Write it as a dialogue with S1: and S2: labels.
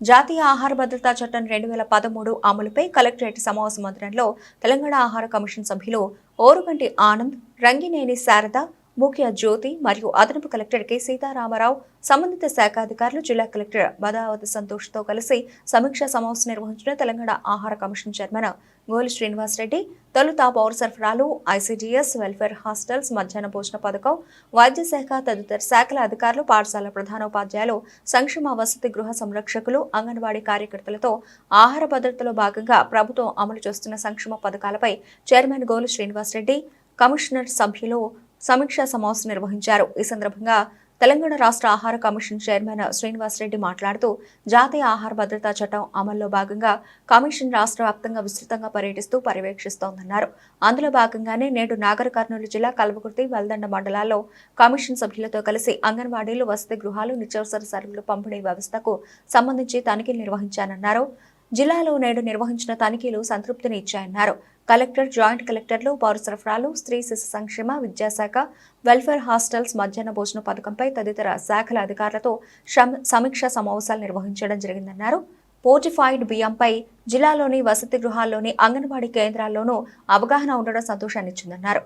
S1: జాతీయ ఆహార భద్రతా చట్టం 2013 అమలుపై కలెక్టరేట్ సమావేశ మందిరంలో తెలంగాణ ఆహార కమిషన్ సభ్యులు ఓరుగంటి ఆనంద్, రంగినేని శారద, ముఖ్య జ్యోతి మరియు అదనపు కలెక్టర్ కె సీతారామరావు, సంబంధిత శాఖ అధికారులు, జిల్లా కలెక్టర్ బదావతి సంతోష్తో కలిసి సమీక్షా సమావేశం నిర్వహించిన తెలంగాణ ఆహార కమిషన్ చైర్మన్ గోలి శ్రీనివాసరెడ్డి తొలుత పౌర సరఫరాలు, ఐసీడీఎస్, వెల్ఫేర్ హాస్టల్స్, మధ్యాహ్న భోజన పథకం, వైద్య శాఖ తదితర శాఖల అధికారులు, పాఠశాల ప్రధానోపాధ్యాయులు, సంక్షేమ వసతి గృహ సంరక్షకులు, అంగన్వాడీ కార్యకర్తలతో ఆహార భద్రతలో భాగంగా ప్రభుత్వం అమలు చేస్తున్న సంక్షేమ పథకాలపై చైర్మన్ గోలి శ్రీనివాసరెడ్డి, కమిషనర్ సభ్యులు సమీక్షా సమావేశం నిర్వహించారు. ఈ సందర్భంగా తెలంగాణ రాష్ట్ర ఆహార కమిషన్ చైర్మన్ శ్రీనివాసరెడ్డి మాట్లాడుతూ జాతీయ ఆహార భద్రతా చట్టం అమల్లో భాగంగా కమిషన్ రాష్ట్ర వ్యాప్తంగా విస్తృతంగా పర్యటిస్తూ పర్యవేక్షిస్తోందన్నారు. అందులో భాగంగానే నేడు నాగర్ కర్నూలు జిల్లా కల్వకుర్తి, వెల్దండ మండలాల్లో కమిషన్ సభ్యులతో కలిసి అంగన్వాడీలు, వసతి గృహాలు, నిత్యావసర సరుకుల పంపిణీ వ్యవస్థకు సంబంధించి తనిఖీలు నిర్వహించానన్నారు. జిల్లాలో నేడు నిర్వహించిన తనిఖీలు సంతృప్తిని ఇచ్చాయన్నారు. కలెక్టర్, జాయింట్ కలెక్టర్లు పౌర సరఫరాలు, స్త్రీ శిశు సంక్షేమ, విద్యాశాఖ, వెల్ఫేర్ హాస్టల్స్, మధ్యాహ్న భోజన పథకంపై తదితర శాఖల అధికారులతో సమీక్షా సమావేశాలు నిర్వహించడం జరిగిందన్నారు. పోర్టిఫైడ్ బియ్యంపై జిల్లాలోని వసతి గృహాల్లోని అంగన్వాడీ కేంద్రాల్లోనూ అవగాహన ఉండడం సంతోషాన్నిచ్చిందన్నారు.